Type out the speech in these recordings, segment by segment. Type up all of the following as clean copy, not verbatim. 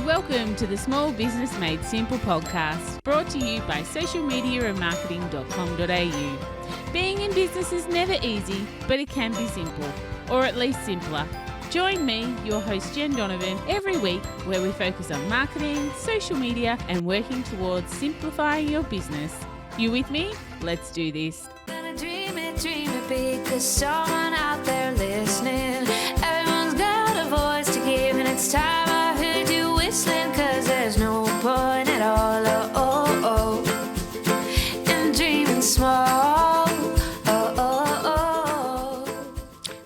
Welcome to the Small Business Made Simple podcast, brought to you by socialmediaandmarketing.com.au. Being in business is never easy, but it can be simple, or at least simpler. Join me, your host Jen Donovan, every week where we focus on marketing, social media, and working towards simplifying your business. You with me? Let's do this. Gonna dream it big, 'cause someone out there listening. Everyone's got a voice to give, and it's time I heard you whistling, 'cause there's no point at all, in dreaming small.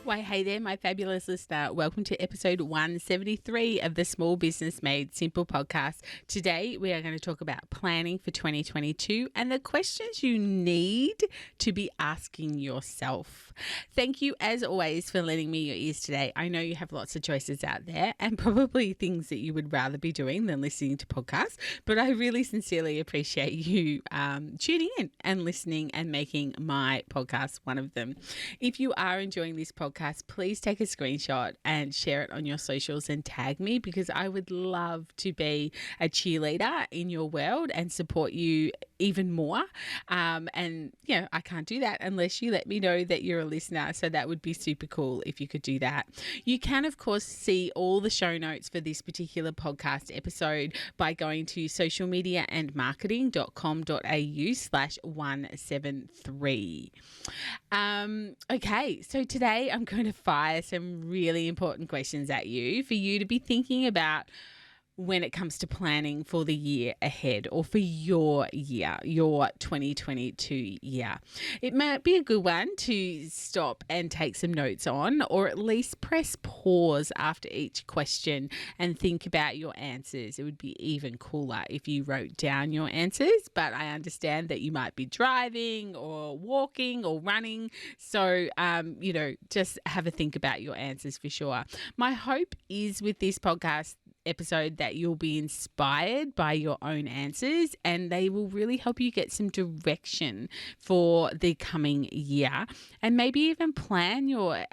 Why, hey there, my fabulous listener. Welcome to episode 173 of the Small Business Made Simple podcast. Today, we are going to talk about planning for 2022 and the questions you need to be asking yourself. Thank you, as always, for lending me your ears today. I know you have lots of choices out there and probably things that you would rather be doing than listening to podcasts, but I really sincerely appreciate you tuning in and listening and making my podcast one of them. If you are enjoying this podcast, please take a screenshot and share it on your socials and tag me, because I would love to be a cheerleader in your world and support you even more. And I can't do that unless you let me know that you're a listener. So that would be super cool if you could do that. You can, of course, see all the show notes for this particular podcast episode by going to socialmediaandmarketing.com.au/173. Okay, so today I'm going to fire some really important questions at you for you to be thinking about when it comes to planning for the year ahead, or for your year, your 2022 year. It might be a good one to stop and take some notes on, or at least press pause after each question and think about your answers. It would be even cooler if you wrote down your answers, but I understand that you might be driving or walking or running. So, just have a think about your answers for sure. My hope is with this podcast episode that you'll be inspired by your own answers, and they will really help you get some direction for the coming year, and maybe even plan your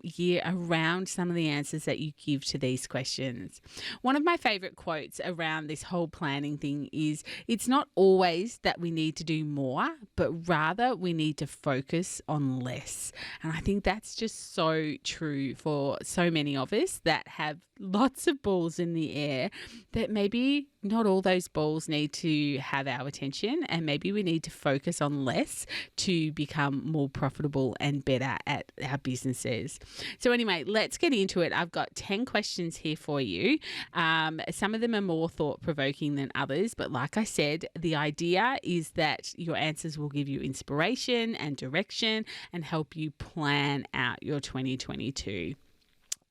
year around some of the answers that you give to these questions. One of my favorite quotes around this whole planning thing is, it's not always that we need to do more, but rather we need to focus on less. And I think that's just so true for so many of us that have lots of balls in the air, that maybe not all those balls need to have our attention, and maybe we need to focus on less to become more profitable and better at our businesses. So anyway, let's get into it. I've got 10 questions here for you. Some of them are more thought-provoking than others, but like I said, the idea is that your answers will give you inspiration and direction and help you plan out your 2022.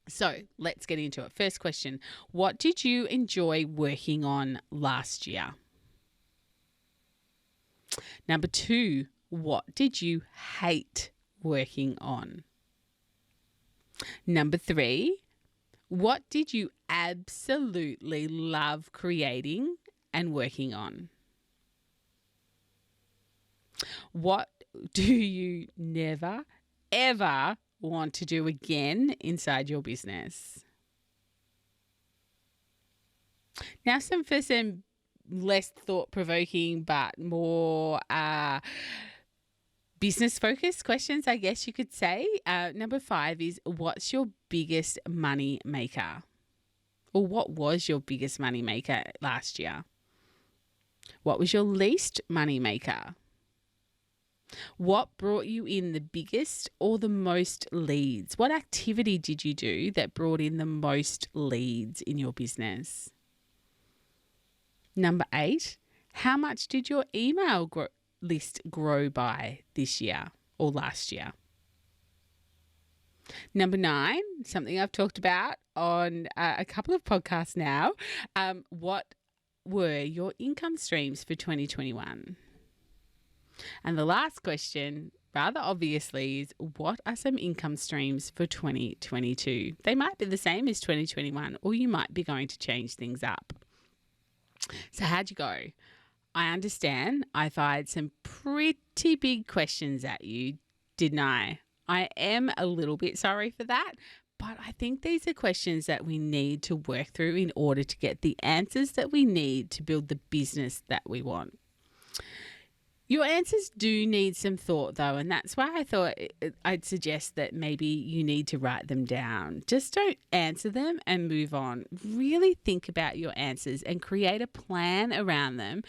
So let's get into it. First question, what did you enjoy working on last year? Number 2, what did you hate working on? Number 3, what did you absolutely love creating and working on? What do you never, ever want to do again inside your business? Now, some less thought-provoking but more business-focused questions, I guess you could say. Number 5 is, what's your biggest money maker? Or what was your biggest money maker last year? What was your least money maker? What brought you in the biggest or the most leads? What activity did you do that brought in the most leads in your business? Number 8, how much did your email list grow by this year or last year? Number 9, something I've talked about on a couple of podcasts now. What were your income streams for 2021? And the last question, rather obviously, is, what are some income streams for 2022? They might be the same as 2021, or you might be going to change things up. So how'd you go? I understand I fired some pretty big questions at you, didn't I? I am a little bit sorry for that, But I think these are questions that we need to work through in order to get the answers that we need to build the business that we want. Your answers do need some thought, though, and that's why I thought I'd suggest that maybe you need to write them down. Just don't answer them and move on. Really think about your answers and create a plan around them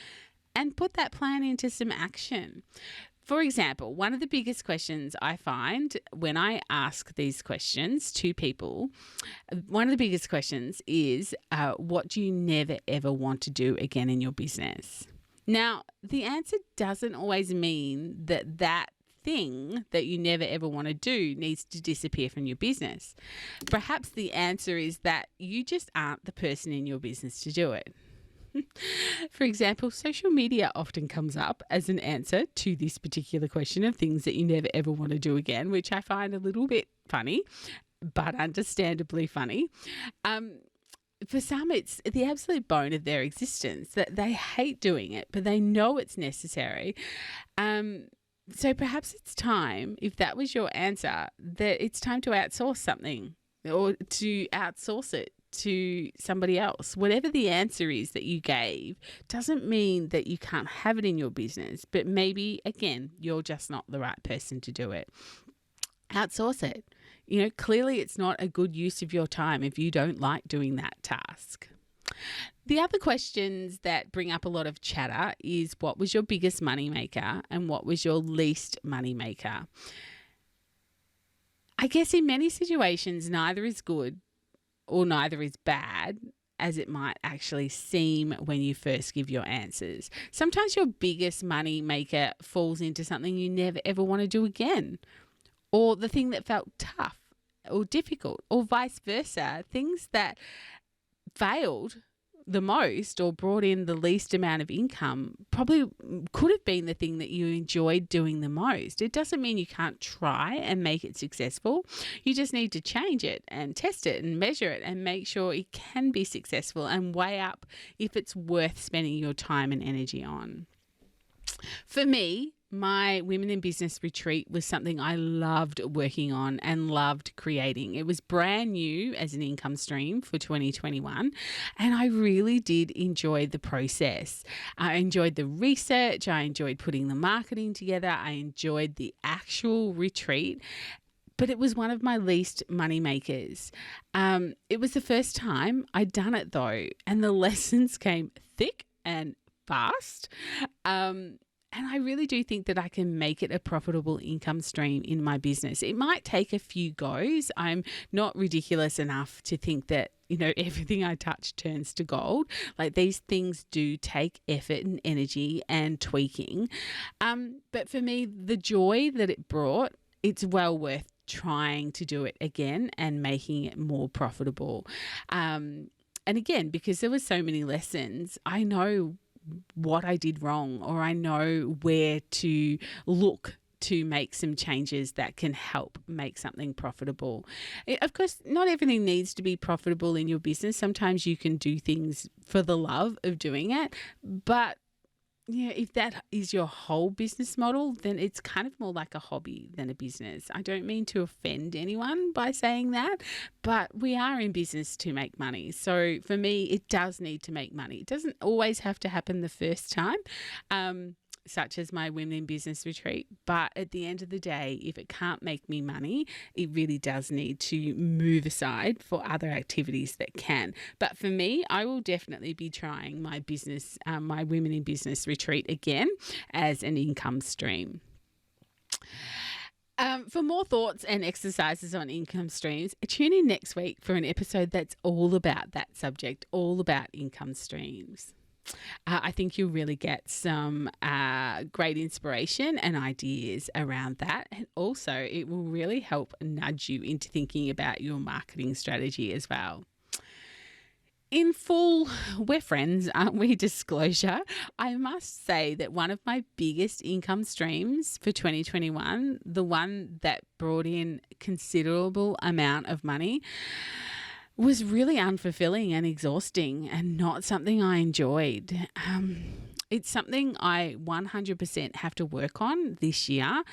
and put that plan into some action. For example, one of the biggest questions I find when I ask these questions to people, one of the biggest questions is, what do you never ever want to do again in your business? Now, the answer doesn't always mean that that thing that you never ever want to do needs to disappear from your business. Perhaps the answer is that you just aren't the person in your business to do it. For example, social media often comes up as an answer to this particular question of things that you never ever want to do again, which I find a little bit funny, but understandably funny. For some, it's the absolute bone of their existence that they hate doing it, but they know it's necessary. So perhaps it's time, if that was your answer, that it's time to outsource something or to outsource it to somebody else. Whatever the answer is that you gave doesn't mean that you can't have it in your business, but maybe, again, you're just not the right person to do it. Outsource it. Clearly it's not a good use of your time if you don't like doing that task. The other questions that bring up a lot of chatter is, what was your biggest money maker and what was your least money maker? I guess in many situations, neither is good or neither is bad, as it might actually seem when you first give your answers. Sometimes your biggest money maker falls into something you never ever want to do again, or the thing that felt tough or difficult, or vice versa. Things that failed the most or brought in the least amount of income probably could have been the thing that you enjoyed doing the most. It doesn't mean you can't try and make it successful. You just need to change it and test it and measure it and make sure it can be successful and weigh up if it's worth spending your time and energy on. For me, my Women in Business retreat was something I loved working on and loved creating. It was brand new as an income stream for 2021, and I really did enjoy the process. I enjoyed the research, I enjoyed putting the marketing together, I enjoyed the actual retreat, but it was one of my least money makers. It was the first time I'd done it though, and the lessons came thick and fast. And I really do think that I can make it a profitable income stream in my business. It might take a few goes. I'm not ridiculous enough to think that, everything I touch turns to gold. Like, these things do take effort and energy and tweaking. But for me, the joy that it brought, it's well worth trying to do it again and making it more profitable. And again, because there were so many lessons, I know what I did wrong, or I know where to look to make some changes that can help make something profitable. Of course, not everything needs to be profitable in your business. Sometimes you can do things for the love of doing it, but if that is your whole business model, then it's kind of more like a hobby than a business. I don't mean to offend anyone by saying that, but we are in business to make money. So for me, it does need to make money. It doesn't always have to happen the first time, such as my Women in Business retreat. But at the end of the day, if it can't make me money, it really does need to move aside for other activities that can. But for me, I will definitely be trying my business, my Women in Business retreat again as an income stream. For more thoughts and exercises on income streams, tune in next week for an episode that's all about that subject, all about income streams. I think you'll really get some great inspiration and ideas around that. And also it will really help nudge you into thinking about your marketing strategy as well. In full, we're friends, aren't we, disclosure, I must say that one of my biggest income streams for 2021, the one that brought in considerable amount of money, was really unfulfilling and exhausting and not something I enjoyed. It's something I 100% have to work on this year,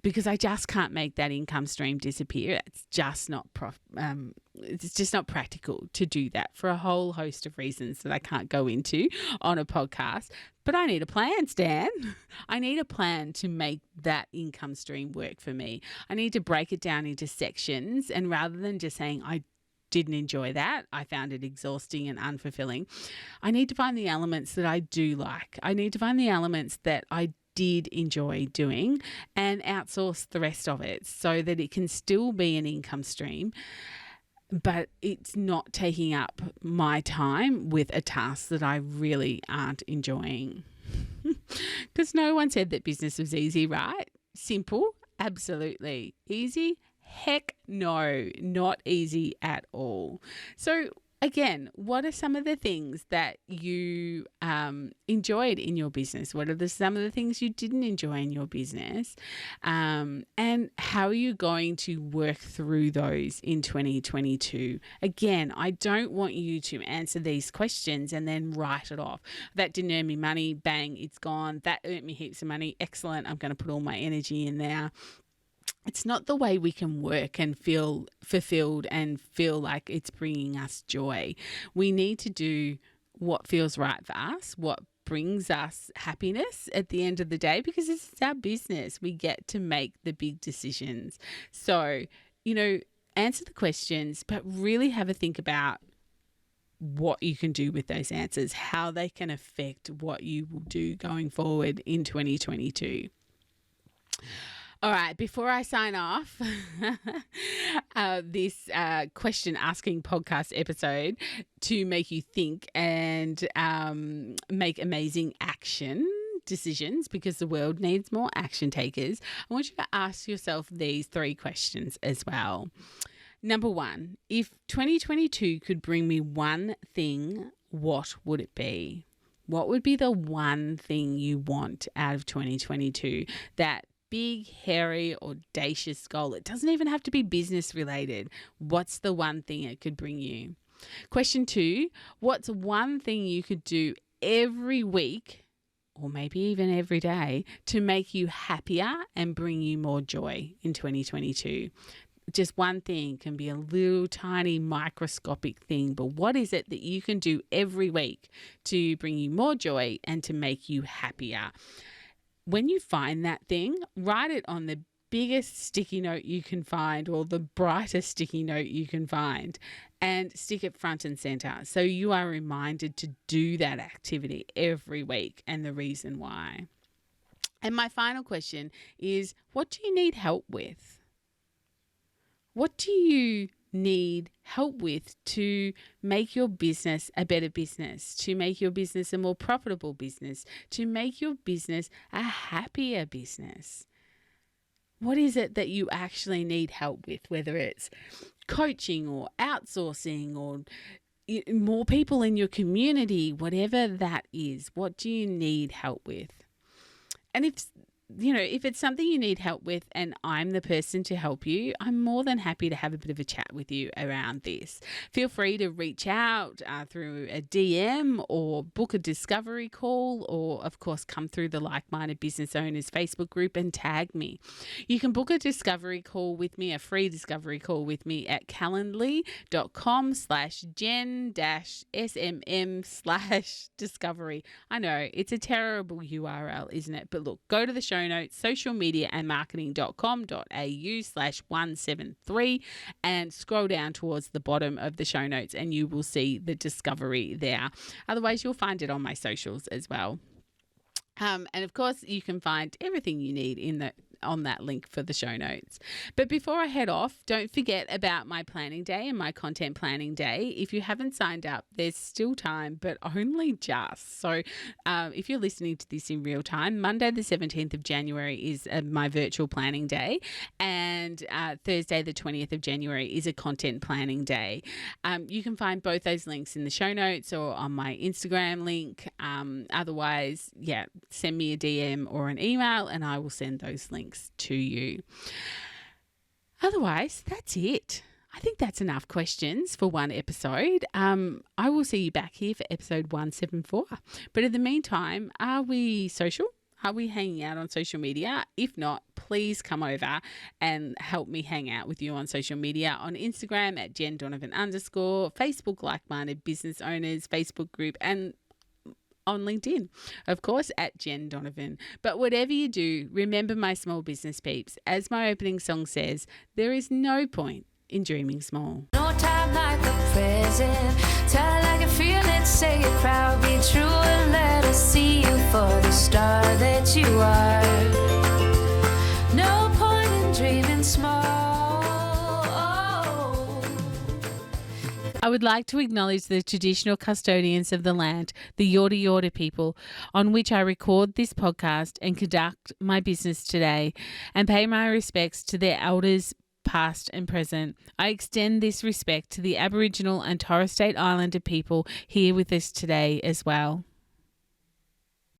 because I just can't make that income stream disappear. It's just not it's just not practical to do that for a whole host of reasons that I can't go into on a podcast. But I need a plan, Stan. I need a plan to make that income stream work for me. I need to break it down into sections, and rather than just saying I didn't enjoy that, I found it exhausting and unfulfilling, I need to find the elements that I do like. I need to find the elements that I did enjoy doing and outsource the rest of it so that it can still be an income stream, but it's not taking up my time with a task that I really aren't enjoying. Because no one said that business was easy, right? Simple? Absolutely. Easy? Heck no, not easy at all. So again, what are some of the things that you enjoyed in your business? What are some of the things you didn't enjoy in your business? And how are you going to work through those in 2022? Again, I don't want you to answer these questions and then write it off. That didn't earn me money. Bang, it's gone. That earned me heaps of money. Excellent. I'm going to put all my energy in there. It's not the way we can work and feel fulfilled and feel like it's bringing us joy. We need to do what feels right for us, what brings us happiness at the end of the day, because this is our business. We get to make the big decisions. So, answer the questions, but really have a think about what you can do with those answers, how they can affect what you will do going forward in 2022. All right, before I sign off this question asking podcast episode to make you think and make amazing action decisions, because the world needs more action takers, I want you to ask yourself these 3 questions as well. Number 1, if 2022 could bring me one thing, what would it be? What would be the one thing you want out of 2022? That big, hairy, audacious goal. It doesn't even have to be business related. What's the one thing it could bring you? Question 2, what's one thing you could do every week, or maybe even every day, to make you happier and bring you more joy in 2022? Just one thing, can be a little tiny microscopic thing, but what is it that you can do every week to bring you more joy and to make you happier? When you find that thing, write it on the biggest sticky note you can find, or the brightest sticky note you can find, and stick it front and center so you are reminded to do that activity every week and the reason why. And my final question is, what do you need help with? What do you need help with to make your business a better business, to make your business a more profitable business, to make your business a happier business? What is it that you actually need help with, whether it's coaching or outsourcing or more people in your community, whatever that is? What do you need help with? And if it's something you need help with and I'm the person to help you, I'm more than happy to have a bit of a chat with you around this. Feel free to reach out through a DM or book a discovery call, or of course come through the Like-Minded Business Owners Facebook group and tag me. You can book a discovery call with me, a free discovery call with me at calendly.com/jen-smm/discovery. I know it's a terrible URL, isn't it? But look, go to the show notes, socialmediaandmarketing.com.au/173, and scroll down towards the bottom of the show notes and you will see the discovery there. Otherwise, you'll find it on my socials as well. And of course, you can find everything you need on that link for the show notes. But before I head off, don't forget about my planning day and my content planning day. If you haven't signed up, there's still time, but only just. So if you're listening to this in real time, Monday the 17th of January is my virtual planning day, and Thursday the 20th of January is a content planning day. You can find both those links in the show notes or on my Instagram link. Otherwise, send me a DM or an email and I will send those links to you. Otherwise, that's it. I think that's enough questions for one episode. I will see you back here for episode 174. But in the meantime, are we social? Are we hanging out on social media? If not, please please come over and help me hang out with you on social media, on Instagram at Jen Donovan _, Facebook Like-Minded Business Owners Facebook group, and on LinkedIn, of course, at Jen Donovan. But whatever you do, remember, my small business peeps, as my opening song says, there is no point in dreaming small. No time like the present. Tell it like you feel it, say it proud, be true, and let us see you for the star that you are. No point in dreaming small. I would like to acknowledge the traditional custodians of the land, the Yorta Yorta people, on which I record this podcast and conduct my business today, and pay my respects to their elders, past and present. I extend this respect to the Aboriginal and Torres Strait Islander people here with us today as well.